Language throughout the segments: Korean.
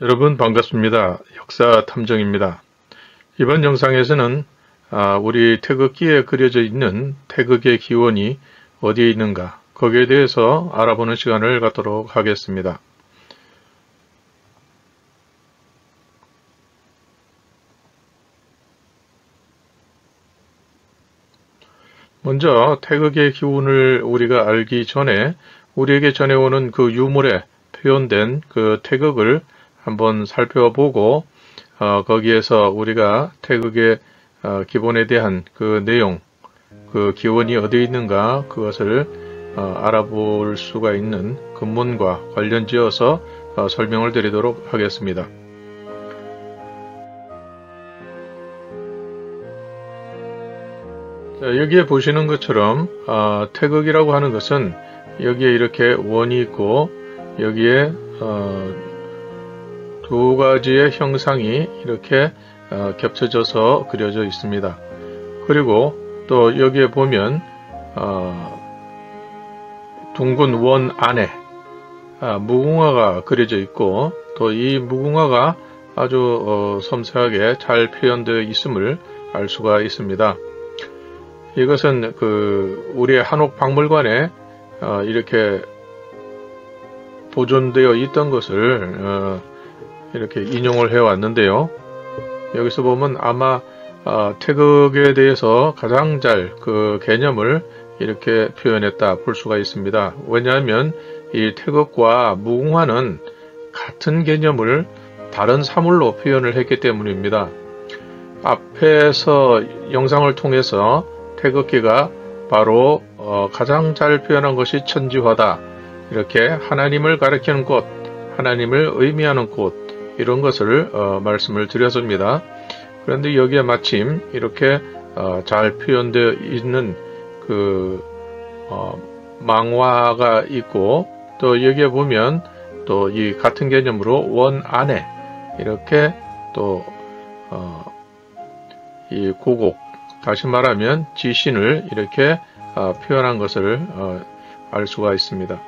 여러분 반갑습니다. 역사탐정입니다. 이번 영상에서는 우리 태극기에 그려져 있는 태극의 기원이 어디에 있는가 거기에 대해서 알아보는 시간을 갖도록 하겠습니다. 먼저 태극의 기원을 우리가 알기 전에 우리에게 전해오는 그 유물에 표현된 그 태극을 한번 살펴보고 거기에서 우리가 태극의 기본에 대한 그 내용, 그 기원이 어디에 있는가 그것을 알아볼 수가 있는 근문과 관련지어서 설명을 드리도록 하겠습니다. 자, 여기에 보시는 것처럼 태극이라고 하는 것은 여기에 이렇게 원이 있고 여기에 두 가지의 형상이 이렇게 겹쳐져서 그려져 있습니다. 그리고 또 여기에 보면 둥근 원 안에 무궁화가 그려져 있고 또 이 무궁화가 아주 섬세하게 잘 표현되어 있음을 알 수가 있습니다. 이것은 우리의 한옥박물관에 이렇게 보존되어 있던 것을 이렇게 인용을 해왔는데요. 여기서 보면 아마 태극에 대해서 가장 잘 그 개념을 이렇게 표현했다 볼 수가 있습니다. 왜냐하면 이 태극과 무궁화는 같은 개념을 다른 사물로 표현을 했기 때문입니다. 앞에서 영상을 통해서 태극기가 바로 가장 잘 표현한 것이 천지화다. 이렇게 하나님을 가리키는 꽃, 하나님을 의미하는 꽃 이런 것을 말씀을 드렸습니다. 그런데 여기에 마침 이렇게 잘 표현되어 있는 망화가 있고 또 여기에 보면 또 이 같은 개념으로 원 안에 이렇게 또 이 고곡 다시 말하면 지신을 이렇게 표현한 것을 알 수가 있습니다.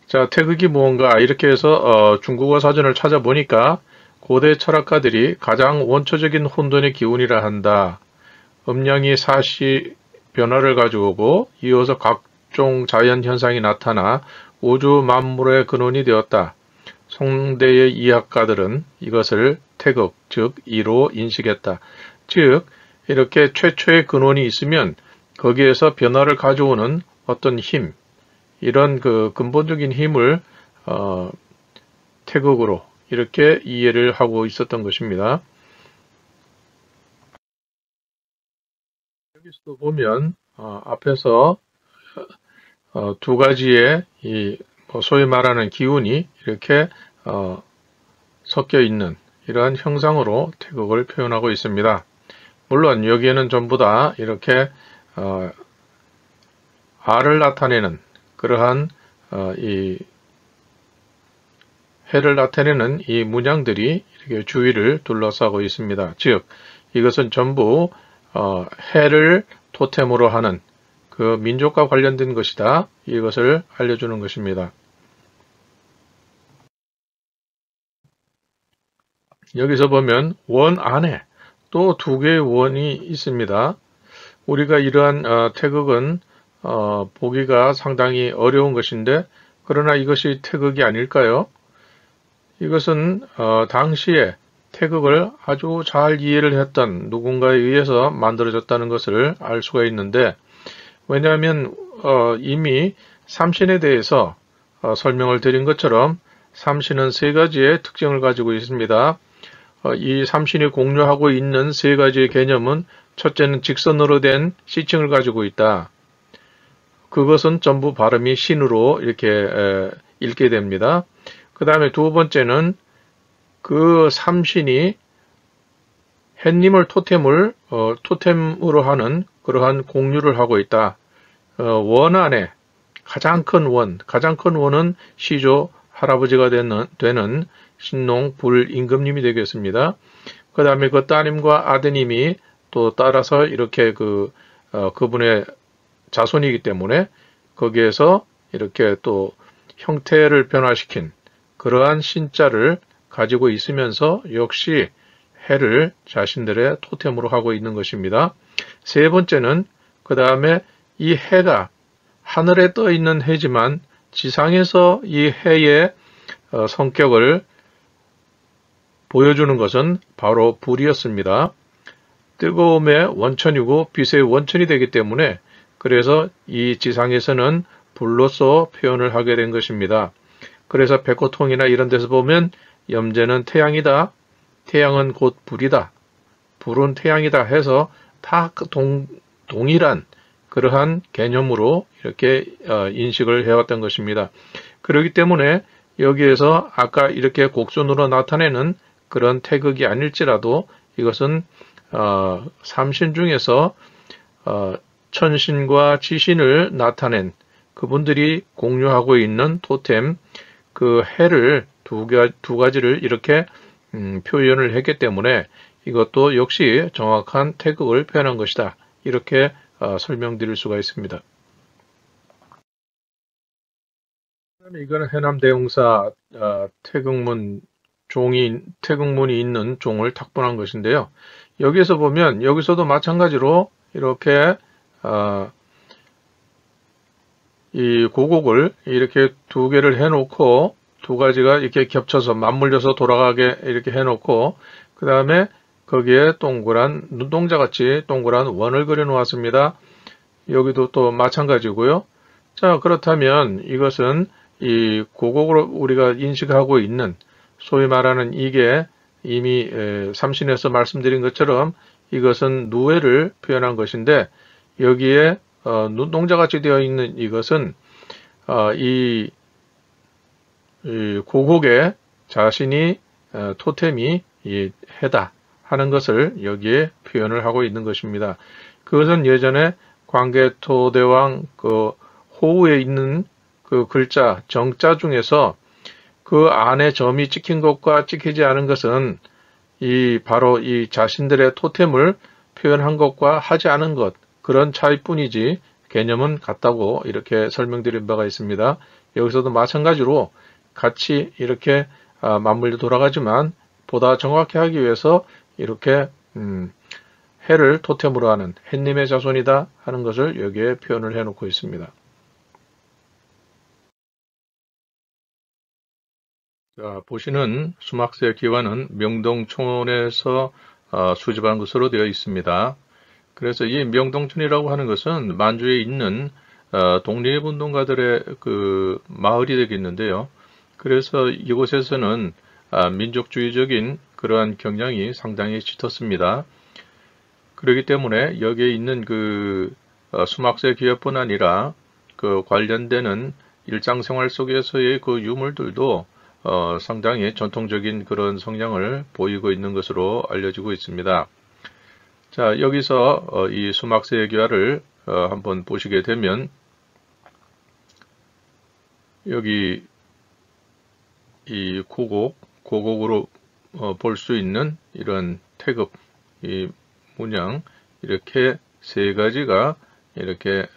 자, 태극이 무언가 이렇게 해서 중국어 사전을 찾아보니까 고대 철학가들이 가장 원초적인 혼돈의 기운이라 한다. 음양이 사시 변화를 가져오고 이어서 각종 자연현상이 나타나 우주 만물의 근원이 되었다. 송대의 이학가들은 이것을 태극, 즉 이로 인식했다. 즉 이렇게 최초의 근원이 있으면 거기에서 변화를 가져오는 어떤 힘, 이런 근본적인 힘을 태극으로 이렇게 이해를 하고 있었던 것입니다. 여기서도 보면 앞에서 두 가지의 소위 말하는 기운이 이렇게 섞여 있는 이러한 형상으로 태극을 표현하고 있습니다. 물론 여기에는 전부 다 이렇게 알을 나타내는 그러한 이 해를 나타내는 이 문양들이 이렇게 주위를 둘러싸고 있습니다. 즉 이것은 전부 해를 토템으로 하는 그 민족과 관련된 것이다. 이것을 알려주는 것입니다. 여기서 보면 원 안에 또 두 개의 원이 있습니다. 우리가 이러한 태극은 보기가 상당히 어려운 것인데 그러나 이것이 태극이 아닐까요? 이것은 당시에 태극을 아주 잘 이해를 했던 누군가에 의해서 만들어졌다는 것을 알 수가 있는데 왜냐하면 이미 삼신에 대해서 설명을 드린 것처럼 삼신은 세 가지의 특징을 가지고 있습니다. 이 삼신이 공유하고 있는 세 가지의 개념은 첫째는 직선으로 된 시칭을 가지고 있다. 그것은 전부 발음이 신으로 이렇게 읽게 됩니다. 그 다음에 두 번째는 그 삼신이 햇님을 토템으로 하는 그러한 공유를 하고 있다. 원 안에 가장 큰 원은 시조 할아버지가 되는 신농 불임금님이 되겠습니다. 그 다음에 그 따님과 아드님이 또 따라서 이렇게 그분의 자손이기 때문에 거기에서 이렇게 또 형태를 변화시킨 그러한 신자를 가지고 있으면서 역시 해를 자신들의 토템으로 하고 있는 것입니다. 세 번째는 그 다음에 이 해가 하늘에 떠 있는 해지만 지상에서 이 해의 성격을 보여주는 것은 바로 불이었습니다. 뜨거움의 원천이고 빛의 원천이 되기 때문에 그래서 이 지상에서는 불로서 표현을 하게 된 것입니다. 그래서 백호통이나 이런 데서 보면 염제는 태양이다. 태양은 곧 불이다. 불은 태양이다 해서 다 동일한 그러한 개념으로 이렇게 인식을 해왔던 것입니다. 그렇기 때문에 여기에서 아까 이렇게 곡선으로 나타내는 그런 태극이 아닐지라도 이것은 삼신 중에서 천신과 지신을 나타낸 그분들이 공유하고 있는 토템 그 해를 두 가지를 이렇게 표현을 했기 때문에 이것도 역시 정확한 태극을 표현한 것이다. 이렇게 설명드릴 수가 있습니다. 이거는 해남대용사 태극문이 있는 종을 탁본한 것인데요. 여기서 보면 여기서도 마찬가지로 이렇게 이 고곡을 이렇게 두 개를 해놓고 두 가지가 이렇게 겹쳐서 맞물려서 돌아가게 이렇게 해놓고 그 다음에 거기에 동그란 눈동자같이 동그란 원을 그려 놓았습니다. 여기도 또 마찬가지고요. 자, 그렇다면 이것은 이 고곡으로 우리가 인식하고 있는 소위 말하는 이게 이미 삼신에서 말씀드린 것처럼 이것은 누에를 표현한 것인데 여기에 눈동자같이 되어 있는 이것은 이 고곡에 자신이 토템이 이 해다 하는 것을 여기에 표현을 하고 있는 것입니다. 그것은 예전에 광개토대왕 그 호우에 있는 그 글자 정자 중에서 그 안에 점이 찍힌 것과 찍히지 않은 것은 바로 이 자신들의 토템을 표현한 것과 하지 않은 것 그런 차이뿐이지 개념은 같다고 이렇게 설명드린 바가 있습니다. 여기서도 마찬가지로 같이 이렇게 맞물려 돌아가지만 보다 정확히 하기 위해서 이렇게 해를 토템으로 하는 햇님의 자손이다 하는 것을 여기에 표현을 해놓고 있습니다. 자, 보시는 수막새 기와는 명동촌에서 수집한 것으로 되어 있습니다. 그래서 이 명동촌이라고 하는 것은 만주에 있는 독립운동가들의 그 마을이 되겠는데요. 그래서 이곳에서는 민족주의적인 그러한 경향이 상당히 짙었습니다. 그렇기 때문에 여기에 있는 그 수막새 기와뿐 아니라 그 관련되는 일상생활 속에서의 그 유물들도 상당히 전통적인 그런 성향을 보이고 있는 것으로 알려지고 있습니다. 자, 여기서 이 수막새 기와를 한번 보시게 되면 여기 이 고곡으로 볼 수 있는 이런 태극, 이 문양 이렇게 세 가지가 이렇게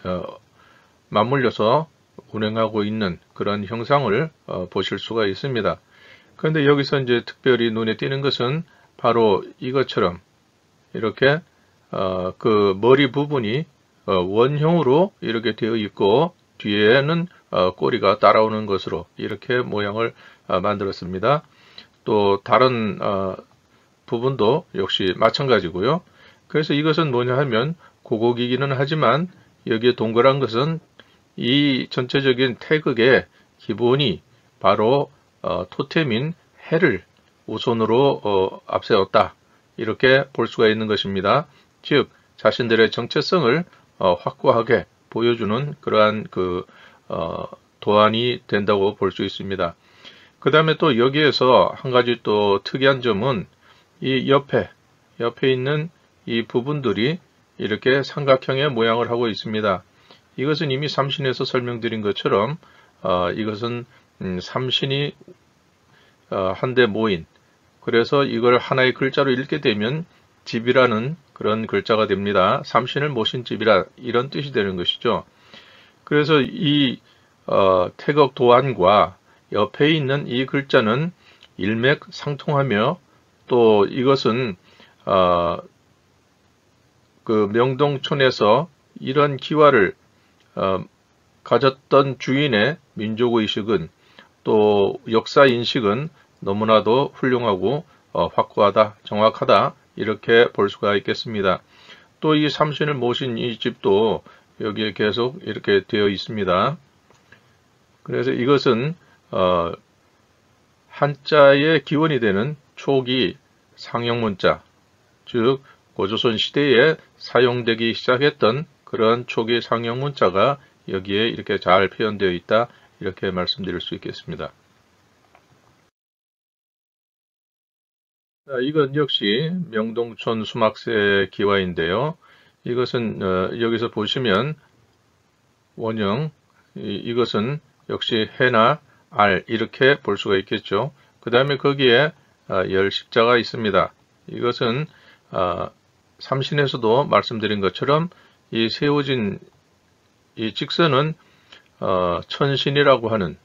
맞물려서 운행하고 있는 그런 형상을 보실 수가 있습니다. 그런데 여기서 이제 특별히 눈에 띄는 것은 바로 이것처럼 이렇게 그 머리 부분이 원형으로 이렇게 되어 있고 뒤에는 꼬리가 따라오는 것으로 이렇게 모양을 만들었습니다. 또 다른 부분도 역시 마찬가지고요. 그래서 이것은 뭐냐 하면 고곡이기는 하지만 여기에 동그란 것은 이 전체적인 태극의 기본이 바로 토템인 해를 우선으로 앞세웠다. 이렇게 볼 수가 있는 것입니다. 즉 자신들의 정체성을 확고하게 보여주는 그러한 그 도안이 된다고 볼 수 있습니다. 그 다음에 또 여기에서 한 가지 또 특이한 점은 이 옆에 있는 이 부분들이 이렇게 삼각형의 모양을 하고 있습니다. 이것은 이미 삼신에서 설명드린 것처럼 이것은 삼신이 한데 모인 그래서 이걸 하나의 글자로 읽게 되면 집이라는 그런 글자가 됩니다. 삼신을 모신 집이라 이런 뜻이 되는 것이죠. 그래서 이 태극 도안과 옆에 있는 이 글자는 일맥상통하며 또 이것은 그 명동촌에서 이런 기와를 가졌던 주인의 민족의식은 또 역사인식은 너무나도 훌륭하고 확고하다, 정확하다 이렇게 볼 수가 있겠습니다. 또 이 삼신을 모신 이 집도 여기에 계속 이렇게 되어 있습니다. 그래서 이것은 한자의 기원이 되는 초기 상형문자, 즉 고조선 시대에 사용되기 시작했던 그런 초기 상형문자가 여기에 이렇게 잘 표현되어 있다, 이렇게 말씀드릴 수 있겠습니다. 자, 이건 역시 명동촌 수막새 기와인데요. 이것은 여기서 보시면 원형, 이것은 역시 해나 알 이렇게 볼 수가 있겠죠. 그 다음에 거기에 열 십자가 있습니다. 이것은 삼신에서도 말씀드린 것처럼 이 세워진 이 직선은 천신이라고 하는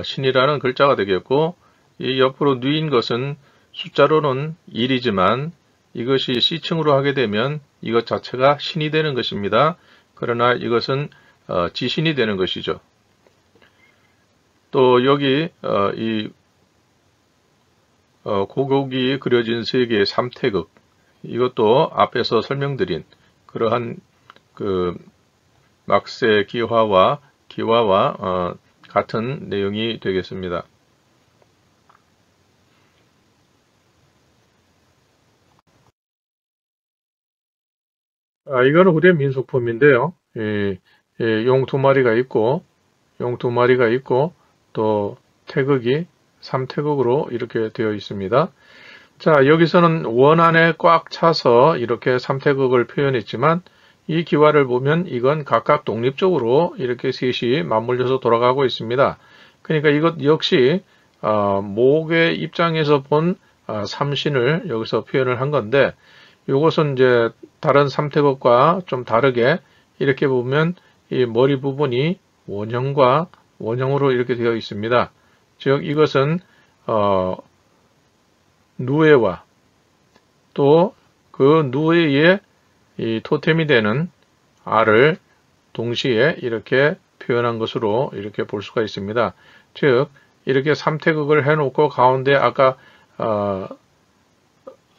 신이라는 글자가 되겠고, 이 옆으로 뉘인 것은 숫자로는 1이지만 이것이 C층으로 하게 되면 이것 자체가 신이 되는 것입니다. 그러나 이것은 지신이 되는 것이죠. 또 여기 이 고곡이 그려진 세 개의 삼태극, 이것도 앞에서 설명드린 그러한 그 막새 기화와 같은 내용이 되겠습니다. 이거는 후대 민속품인데요. 용 두 마리가 있고, 또 태극이 3태극으로 이렇게 되어 있습니다. 자, 여기서는 원 안에 꽉 차서 이렇게 3태극을 표현했지만, 이 기와를 보면 이건 각각 독립적으로 이렇게 셋이 맞물려서 돌아가고 있습니다. 그러니까 이것 역시 목의 입장에서 본 삼신을 여기서 표현을 한 건데, 이것은 이제 다른 삼태극과 좀 다르게 이렇게 보면 이 머리 부분이 원형으로 이렇게 되어 있습니다. 즉 이것은 누에와 또 그 누에의 이 토템이 되는 알을 동시에 이렇게 표현한 것으로 이렇게 볼 수가 있습니다. 즉 이렇게 삼태극을 해놓고 가운데 아까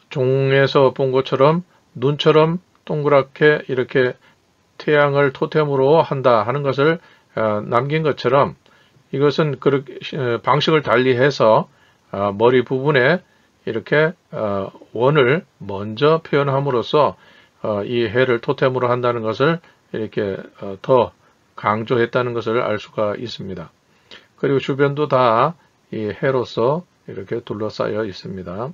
종에서 본 것처럼 눈처럼 동그랗게 이렇게 태양을 토템으로 한다 하는 것을 남긴 것처럼, 이것은 방식을 달리해서 머리 부분에 이렇게 원을 먼저 표현함으로써 이 해를 토템으로 한다는 것을 이렇게 더 강조했다는 것을 알 수가 있습니다. 그리고 주변도 다 이 해로서 이렇게 둘러싸여 있습니다.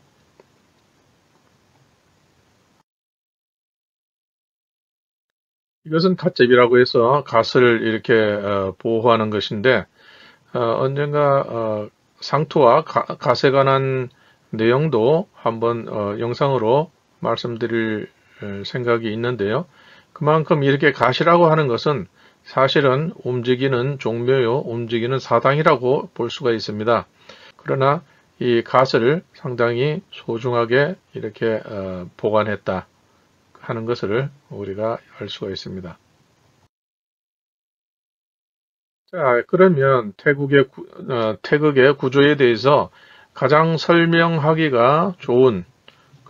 이것은 갓잽이라고 해서 갓을 이렇게 보호하는 것인데, 언젠가 상투와 갓에 관한 내용도 한번 영상으로 말씀드릴 생각이 있는데요. 그만큼 이렇게 갓이라고 하는 것은 사실은 움직이는 종묘요, 움직이는 사당이라고 볼 수가 있습니다. 그러나 이 갓을 상당히 소중하게 이렇게 보관했다 하는 것을 우리가 알 수가 있습니다. 자, 그러면 태극의 구조에 대해서 가장 설명하기가 좋은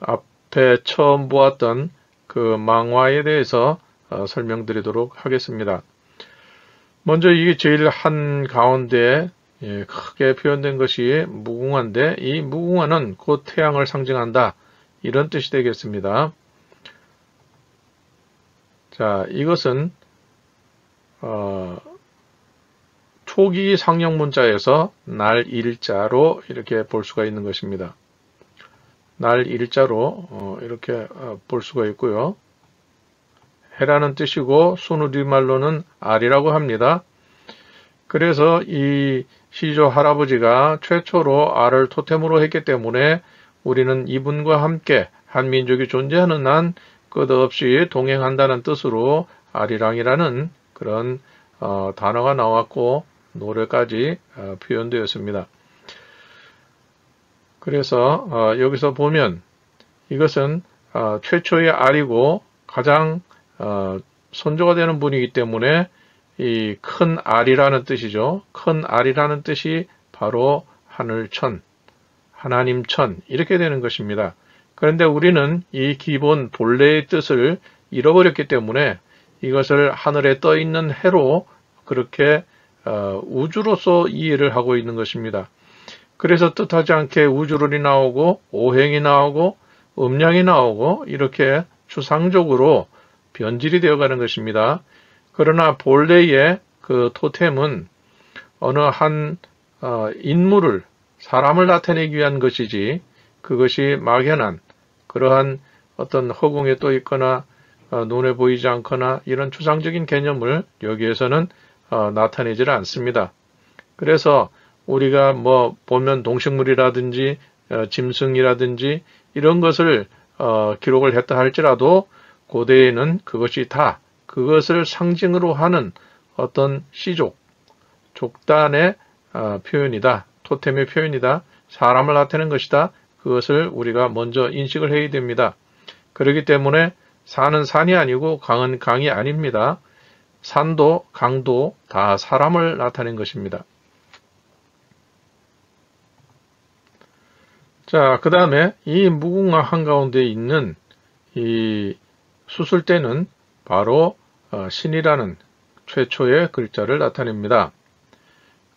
앞에 처음 보았던 그 망화에 대해서 설명드리도록 하겠습니다. 먼저 이게 제일 한 가운데 크게 표현된 것이 무궁화인데, 이 무궁화는 곧 태양을 상징한다, 이런 뜻이 되겠습니다. 자, 이것은 초기 상형 문자에서 날 일자로 이렇게 볼 수가 있는 것입니다. 날 일자로 이렇게 볼 수가 있고요. 해라는 뜻이고 순우리말로는 알이라고 합니다. 그래서 이 시조 할아버지가 최초로 알을 토템으로 했기 때문에 우리는 이분과 함께 한 민족이 존재하는 한 끝없이 동행한다는 뜻으로 아리랑이라는 그런 단어가 나왔고, 노래까지 표현되었습니다. 그래서 여기서 보면 이것은 최초의 알이고 가장 선조가 되는 분이기 때문에 이 큰 알이라는 뜻이죠. 큰 알이라는 뜻이 바로 하늘천, 하나님천 이렇게 되는 것입니다. 그런데 우리는 이 기본 본래의 뜻을 잃어버렸기 때문에 이것을 하늘에 떠 있는 해로 그렇게 우주로서 이해를 하고 있는 것입니다. 그래서 뜻하지 않게 우주론이 나오고 오행이 나오고 음양이 나오고 이렇게 추상적으로 변질이 되어가는 것입니다. 그러나 본래의 그 토템은 어느 한 인물을, 사람을 나타내기 위한 것이지 그것이 막연한 그러한 어떤 허공에 떠 있거나 눈에 보이지 않거나 이런 추상적인 개념을 여기에서는 나타내질 않습니다. 그래서 우리가 뭐 보면 동식물이라든지 짐승이라든지 이런 것을 기록을 했다 할지라도 고대에는 그것이 다 그것을 상징으로 하는 어떤 시족, 족단의 표현이다. 토템의 표현이다. 사람을 나타내는 것이다. 그것을 우리가 먼저 인식을 해야 됩니다. 그렇기 때문에 산은 산이 아니고 강은 강이 아닙니다. 산도 강도 다 사람을 나타낸 것입니다. 자, 그 다음에 이 무궁화 한가운데 있는 이 수술대는 바로 신이라는 최초의 글자를 나타냅니다.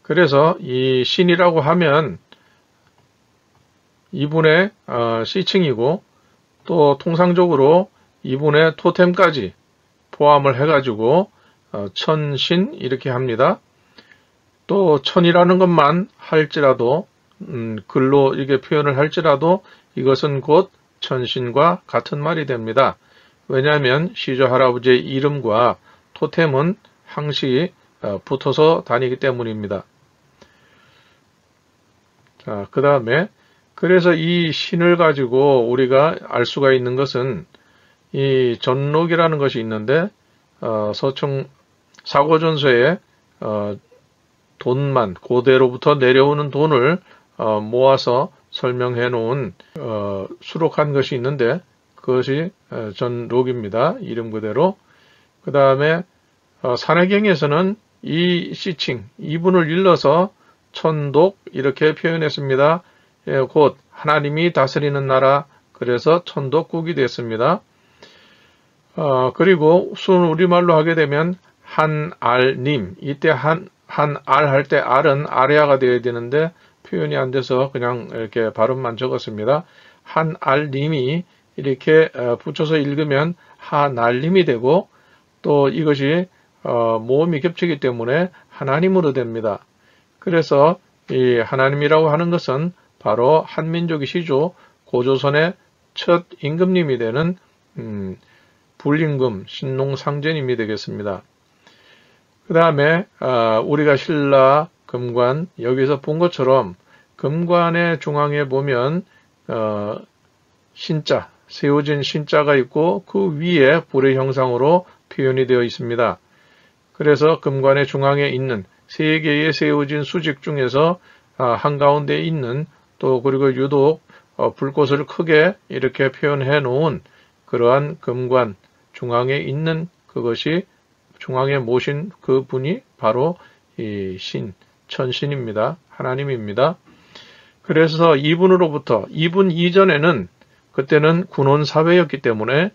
그래서 이 신이라고 하면 이분의 시칭이고 또 통상적으로 이분의 토템까지 포함을 해가지고 천신 이렇게 합니다. 또 천이라는 것만 할지라도 글로 이게 표현을 할지라도 이것은 곧 천신과 같은 말이 됩니다. 왜냐하면 시조 할아버지의 이름과 토템은 항시 붙어서 다니기 때문입니다. 자, 그 다음에 그래서 이 신을 가지고 우리가 알 수가 있는 것은 이 전록이라는 것이 있는데 서충 사고전서에 돈만 고대로부터 내려오는 돈을 모아서 설명해 놓은 수록한 것이 있는데 그것이 전록입니다. 이름 그대로. 그 다음에 산해경에서는 이 시칭, 이분을 일러서 천독 이렇게 표현했습니다. 곧 하나님이 다스리는 나라, 그래서 천독국이 됐습니다. 그리고 순 우리말로 하게 되면 한알님, 이때 한알 할 때 알은 아레아가 되어야 되는데 표현이 안 돼서 그냥 이렇게 발음만 적었습니다. 한알님이 이렇게 붙여서 읽으면 하날님이 되고 또 이것이 모음이 겹치기 때문에 하나님으로 됩니다. 그래서 이 하나님이라고 하는 것은 바로 한민족의 시조 고조선의 첫 임금님이 되는 불임금 신농상제님이 되겠습니다. 그 다음에 우리가 신라 금관 여기서 본 것처럼 금관의 중앙에 보면 신자 세워진 신자가 있고 그 위에 불의 형상으로 표현이 되어 있습니다. 그래서 금관의 중앙에 있는 세 개의 세워진 수직 중에서 한가운데 있는 또 그리고 유독 불꽃을 크게 이렇게 표현해 놓은 그러한 금관 중앙에 있는 그것이 중앙에 모신 그 분이 바로 이 신, 천신입니다. 하나님입니다. 그래서 이분으로부터 이분 이전에는 그때는 군원사회였기 때문에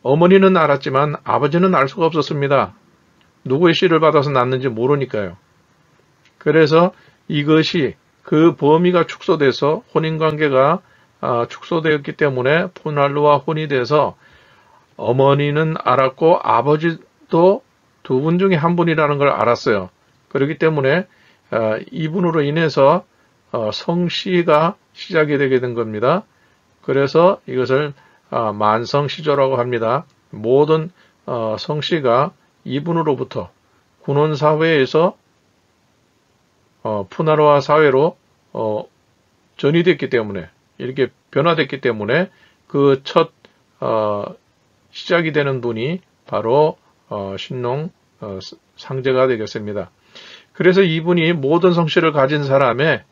어머니는 알았지만 아버지는 알 수가 없었습니다. 누구의 씨를 받아서 낳는지 모르니까요. 그래서 이것이 그 범위가 축소돼서 혼인관계가 축소되었기 때문에 푸날루와 혼이 돼서 어머니는 알았고 아버지도 두 분 중에 한 분이라는 걸 알았어요. 그렇기 때문에 이분으로 인해서 성씨가 시작이 되게 된 겁니다. 그래서 이것을 만성시조라고 합니다. 모든 성씨가 이분으로부터 군원사회에서 푸나루아 사회로 전이됐기 때문에 이렇게 변화됐기 때문에 그 첫 시작이 되는 분이 바로 신농 상제가 되겠습니다. 그래서 이분이 모든 성씨를 가진 사람의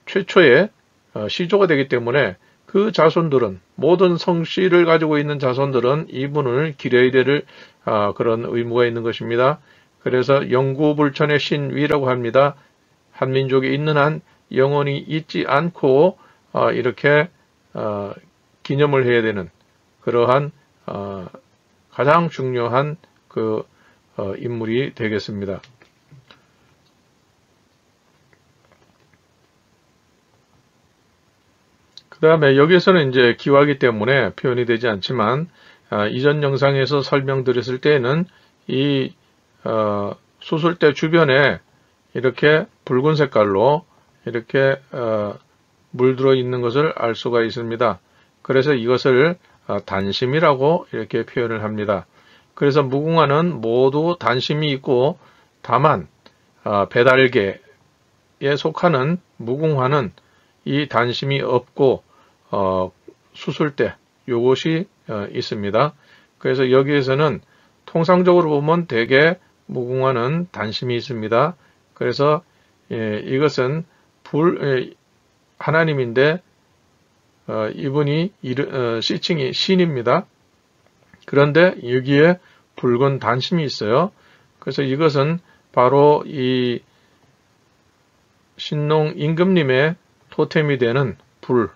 최초의 시조가 되기 때문에 그 자손들은, 모든 성씨를 가지고 있는 자손들은 이분을 기려야 될 그런 의무가 있는 것입니다. 그래서 영구불천의 신위라고 합니다. 한민족이 있는 한 영원히 잊지 않고 이렇게 기념을 해야 되는 그러한 가장 중요한 그 인물이 되겠습니다. 그 다음에 여기서는 이제 기와기 때문에 표현이 되지 않지만 이전 영상에서 설명드렸을 때에는 이 수술대 주변에 이렇게 붉은 색깔로 이렇게 물들어 있는 것을 알 수가 있습니다. 그래서 이것을 단심이라고 이렇게 표현을 합니다. 그래서 무궁화는 모두 단심이 있고 다만 배달개에 속하는 무궁화는 이 단심이 없고 수술대 요것이 있습니다. 그래서 여기에서는 통상적으로 보면 대개 무궁화는 단심이 있습니다. 그래서 이것은 하나님인데 이분이 시칭이 신입니다. 그런데 여기에 붉은 단심이 있어요. 그래서 이것은 바로 이 신농 임금님의 토템이 되는 불.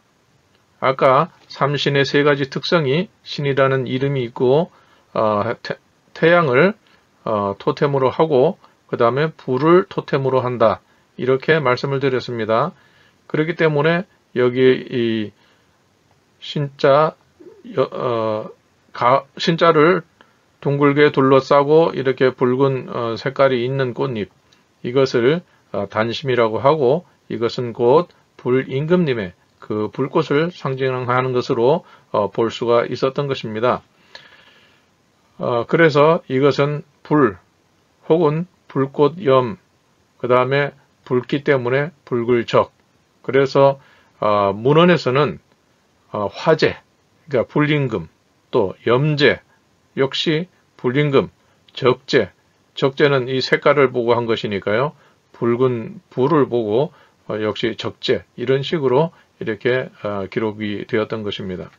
아까 삼신의 세 가지 특성이 신이라는 이름이 있고 태양을 토템으로 하고 그 다음에 불을 토템으로 한다. 이렇게 말씀을 드렸습니다. 그렇기 때문에 여기 이 신자를 둥글게 둘러싸고 이렇게 붉은 색깔이 있는 꽃잎, 이것을 단심이라고 하고 이것은 곧 불임금님의 그 불꽃을 상징하는 것으로 볼 수가 있었던 것입니다. 그래서 이것은 불 혹은 불꽃염, 그 다음에 불기 때문에 붉을적. 그래서 문헌에서는 화재, 그러니까 불임금, 또 염재 역시 불임금, 적재. 적재는 이 색깔을 보고 한 것이니까요. 붉은 불을 보고 역시 적재, 이런 식으로 이렇게 기록이 되었던 것입니다.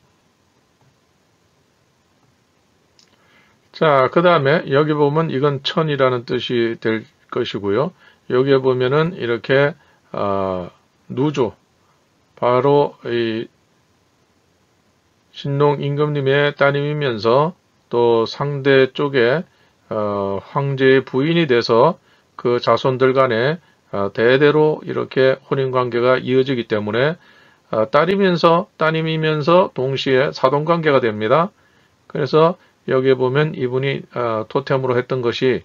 자, 그 다음에 여기 보면 이건 천이라는 뜻이 될 것이고요. 여기에 보면은 이렇게 누조, 바로 이 신농 임금님의 따님이면서 또 상대 쪽에 황제의 부인이 돼서 그 자손들 간에 대대로 이렇게 혼인관계가 이어지기 때문에 따님이면서 동시에 사돈관계가 됩니다. 그래서 여기에 보면 이분이 토템으로 했던 것이,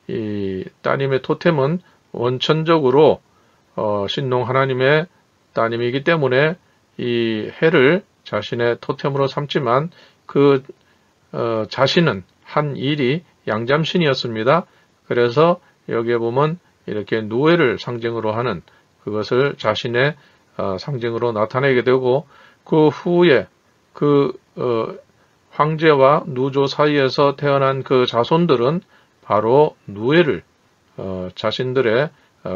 이 따님의 토템은 원천적으로 신농 하나님의 따님이기 때문에 이 해를 자신의 토템으로 삼지만 그 자신은 한 일이 양잠신이었습니다. 그래서 여기에 보면 이렇게 누에를 상징으로 하는 그것을 자신의 상징으로 나타내게 되고, 그 후에 그 황제와 누조 사이에서 태어난 그 자손들은 바로 누에를 자신들의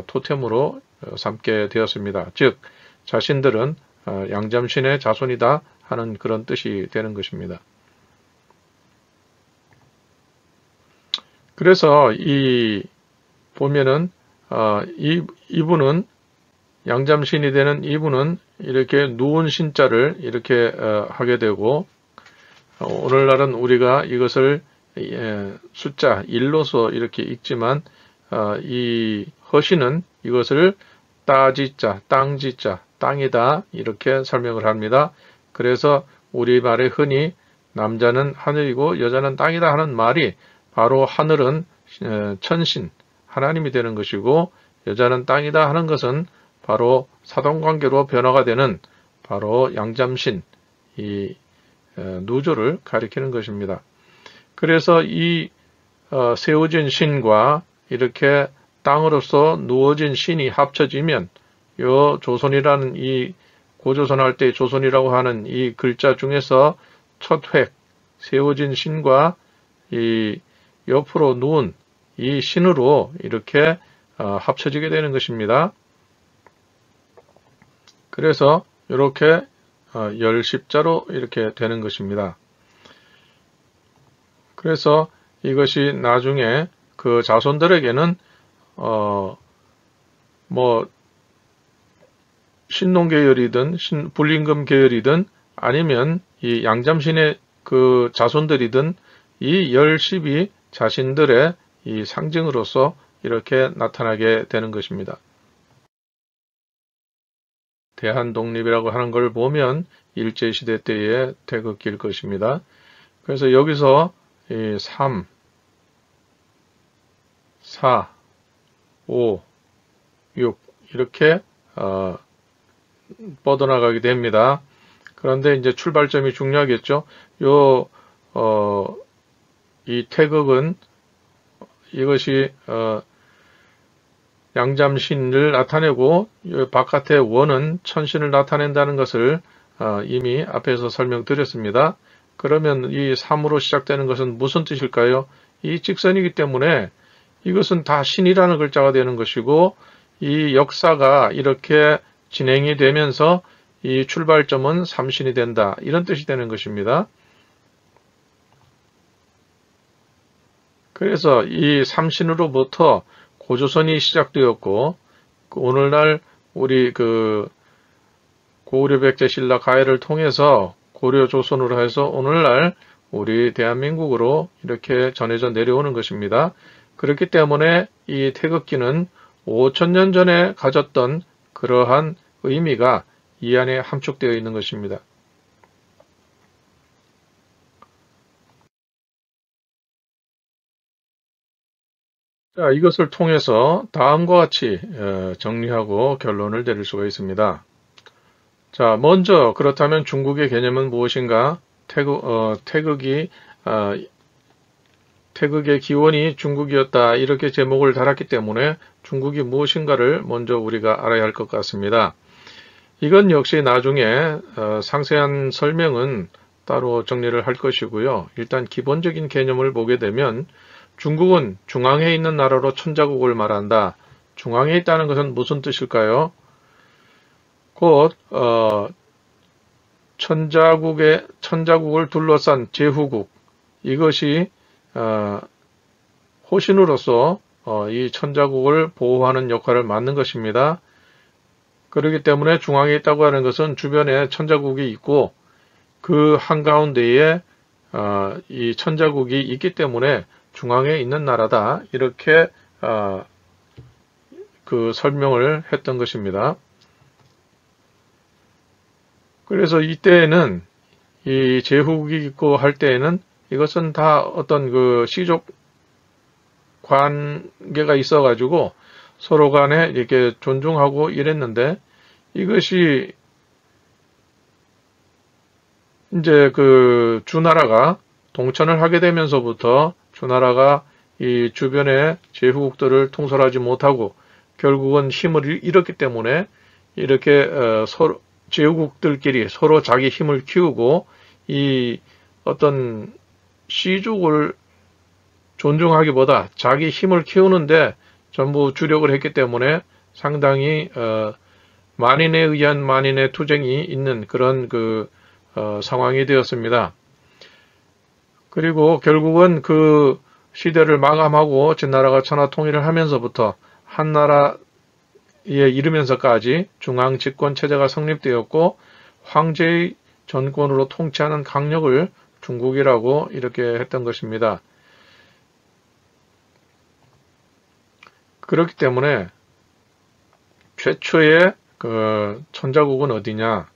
토템으로 삼게 되었습니다. 즉 자신들은 양잠신의 자손이다 하는 그런 뜻이 되는 것입니다. 그래서 보면은 이분은 양잠신이 되는 이분은 이렇게 누운 신자를 이렇게 하게 되고, 오늘날은 우리가 이것을 숫자 1로서 이렇게 읽지만 이 허신은 이것을 따지자, 땅지자, 땅이다 이렇게 설명을 합니다. 그래서 우리말에 흔히 남자는 하늘이고 여자는 땅이다 하는 말이 바로 하늘은 천신, 하나님이 되는 것이고 여자는 땅이다 하는 것은 바로 사돈관계로 변화가 되는 바로 양잠신, 이 누조를 가리키는 것입니다. 그래서 이 세워진 신과 이렇게 땅으로서 누워진 신이 합쳐지면 요 조선이라는 이 고조선 할 때 조선이라고 하는 이 글자 중에서 첫 획, 세워진 신과 이 옆으로 누운 이 신으로 이렇게 합쳐지게 되는 것입니다. 그래서 이렇게 열십자로 이렇게 되는 것입니다. 그래서 이것이 나중에 그 자손들에게는 뭐 신농 계열이든 불임금 계열이든 아니면 이 양잠신의 그 자손들이든 이 열십이 자신들의 이 상징으로서 이렇게 나타나게 되는 것입니다. 대한독립이라고 하는 걸 보면 일제시대 때의 태극기일 것입니다. 그래서 여기서 이 3, 4, 5, 6 이렇게 뻗어나가게 됩니다. 그런데 이제 출발점이 중요하겠죠. 이 태극은 이것이 양잠신을 나타내고 바깥의 원은 천신을 나타낸다는 것을 이미 앞에서 설명드렸습니다. 그러면 이 3으로 시작되는 것은 무슨 뜻일까요? 이 직선이기 때문에 이것은 다 신이라는 글자가 되는 것이고 이 역사가 이렇게 진행이 되면서 이 출발점은 삼신이 된다. 이런 뜻이 되는 것입니다. 그래서 이 삼신으로부터 고조선이 시작되었고 오늘날 우리 그 고구려 백제 신라 가해를 통해서 고려 조선으로 해서 오늘날 우리 대한민국으로 이렇게 전해져 내려오는 것입니다. 그렇기 때문에 이 태극기는 5000년 전에 가졌던 그러한 의미가 이 안에 함축되어 있는 것입니다. 자, 이것을 통해서 다음과 같이 정리하고 결론을 내릴 수가 있습니다. 자, 먼저 그렇다면 중국의 개념은 무엇인가? 태극의 기원이 중국이었다. 이렇게 제목을 달았기 때문에 중국이 무엇인가를 먼저 우리가 알아야 할 것 같습니다. 이건 역시 나중에 상세한 설명은 따로 정리를 할 것이고요. 일단 기본적인 개념을 보게 되면 중국은 중앙에 있는 나라로 천자국을 말한다. 중앙에 있다는 것은 무슨 뜻일까요? 곧 천자국을 둘러싼 제후국, 이것이 호신으로서 이 천자국을 보호하는 역할을 맡는 것입니다. 그렇기 때문에 중앙에 있다고 하는 것은 주변에 천자국이 있고 그 한가운데에 이 천자국이 있기 때문에 중앙에 있는 나라다. 이렇게 그 설명을 했던 것입니다. 그래서 이때에는 이 제후국이 있고 할 때에는 이것은 다 어떤 그 시족 관계가 있어가지고 서로 간에 이렇게 존중하고 이랬는데 이것이 이제 그 주나라가 동천을 하게 되면서부터 주나라가 이 주변의 제후국들을 통솔하지 못하고 결국은 힘을 잃었기 때문에 이렇게 서로 제후국들끼리 서로 자기 힘을 키우고 이 어떤 시족을 존중하기보다 자기 힘을 키우는데 전부 주력을 했기 때문에 상당히 만인에 의한 만인의 투쟁이 있는 그런 그 상황이 되었습니다. 그리고 결국은 그 시대를 마감하고 진나라가 천하통일을 하면서부터 한나라에 이르면서까지 중앙 집권 체제가 성립되었고 황제의 전권으로 통치하는 강력을 중국이라고 이렇게 했던 것입니다. 그렇기 때문에 최초의 그 천자국은 어디냐?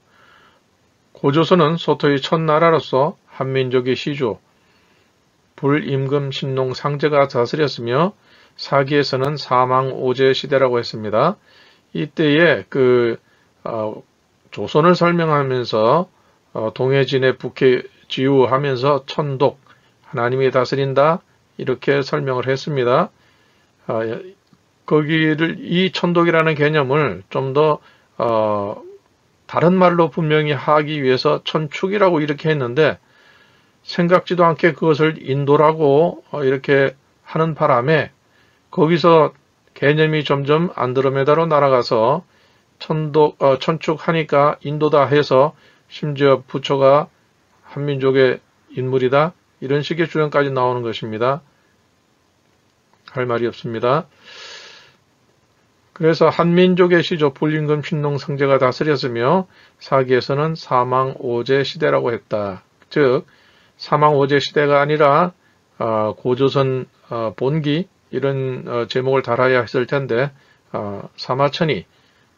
고조선은 소토의 첫나라로서 한민족의 시조, 불임금 신농 상제가 다스렸으며 사기에서는 사망오제 시대라고 했습니다. 이때에 그 조선을 설명하면서 동해진의 북해 지우하면서 천독, 하나님이 다스린다 이렇게 설명을 했습니다. 거기를 이 천독이라는 개념을 좀 더 다른 말로 분명히 하기 위해서 천축이라고 이렇게 했는데 생각지도 않게 그것을 인도라고 이렇게 하는 바람에 거기서 개념이 점점 안드로메다로 날아가서 천축하니까 인도다 해서 심지어 부처가 한민족의 인물이다. 이런 식의 주장까지 나오는 것입니다. 할 말이 없습니다. 그래서 한민족의 시조 불임금 신농 성제가 다스렸으며 사기에서는 사망오제 시대라고 했다. 즉 사망오제 시대가 아니라 고조선 본기 이런 제목을 달아야 했을 텐데 사마천이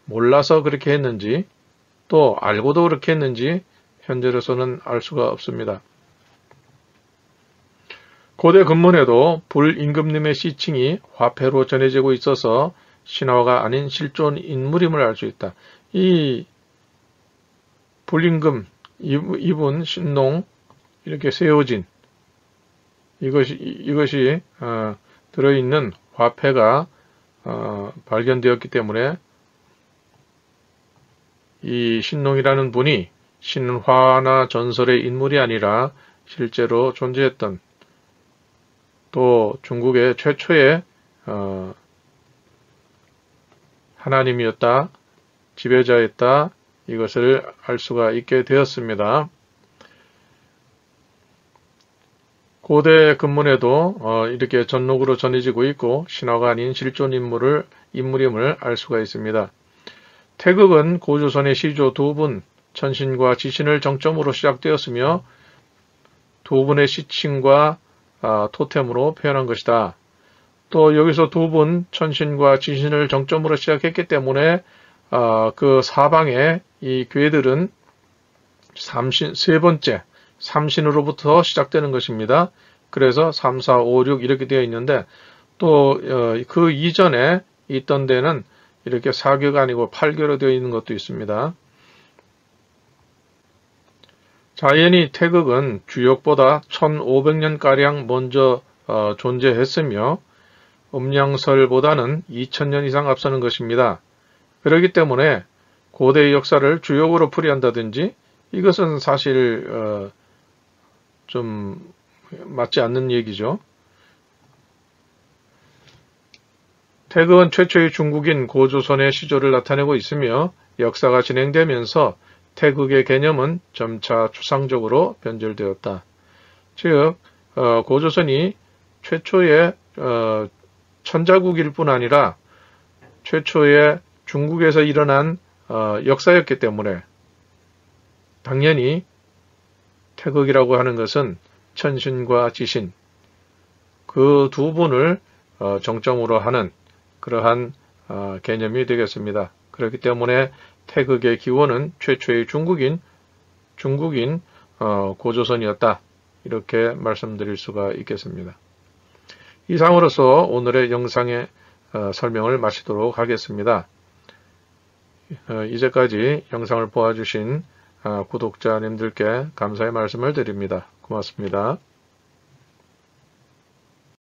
몰라서 그렇게 했는지 또 알고도 그렇게 했는지 현재로서는 알 수가 없습니다. 고대 근문에도 불임금님의 시칭이 화폐로 전해지고 있어서 신화가 아닌 실존 인물임을 알 수 있다. 이 불임금, 이분, 신농 이렇게 세워진 이것이 들어있는 화폐가 발견되었기 때문에 이 신농이라는 분이 신화나 전설의 인물이 아니라 실제로 존재했던 또 중국의 최초의 하나님이었다, 지배자였다, 이것을 알 수가 있게 되었습니다. 고대 근문에도 이렇게 전록으로 전해지고 있고 신화가 아닌 실존 인물임을 알 수가 있습니다. 태극은 고조선의 시조 두 분, 천신과 지신을 정점으로 시작되었으며 두 분의 시칭과 토템으로 표현한 것이다. 또 여기서 두 분, 천신과 지신을 정점으로 시작했기 때문에 그 사방에 이 괴들은 세 번째, 삼신으로부터 시작되는 것입니다. 그래서 3, 4, 5, 6 이렇게 되어 있는데 또 그 이전에 있던 데는 이렇게 4교가 아니고 8교로 되어 있는 것도 있습니다. 자연히 태극은 주역보다 1500년가량 먼저 존재했으며 음양설보다는 2000년 이상 앞서는 것입니다. 그렇기 때문에 고대의 역사를 주역으로 풀이한다든지 이것은 사실 좀 맞지 않는 얘기죠. 태극은 최초의 중국인 고조선의 시조를 나타내고 있으며 역사가 진행되면서 태극의 개념은 점차 추상적으로 변절되었다. 즉 고조선이 최초의 천자국일 뿐 아니라 최초의 중국에서 일어난 역사였기 때문에 당연히 태극이라고 하는 것은 천신과 지신 그 두 분을 정점으로 하는 그러한 개념이 되겠습니다. 그렇기 때문에 태극의 기원은 최초의 중국인 고조선이었다. 이렇게 말씀드릴 수가 있겠습니다. 이상으로서 오늘의 영상의 설명을 마치도록 하겠습니다. 이제까지 영상을 보아주신 구독자님들께 감사의 말씀을 드립니다. 고맙습니다.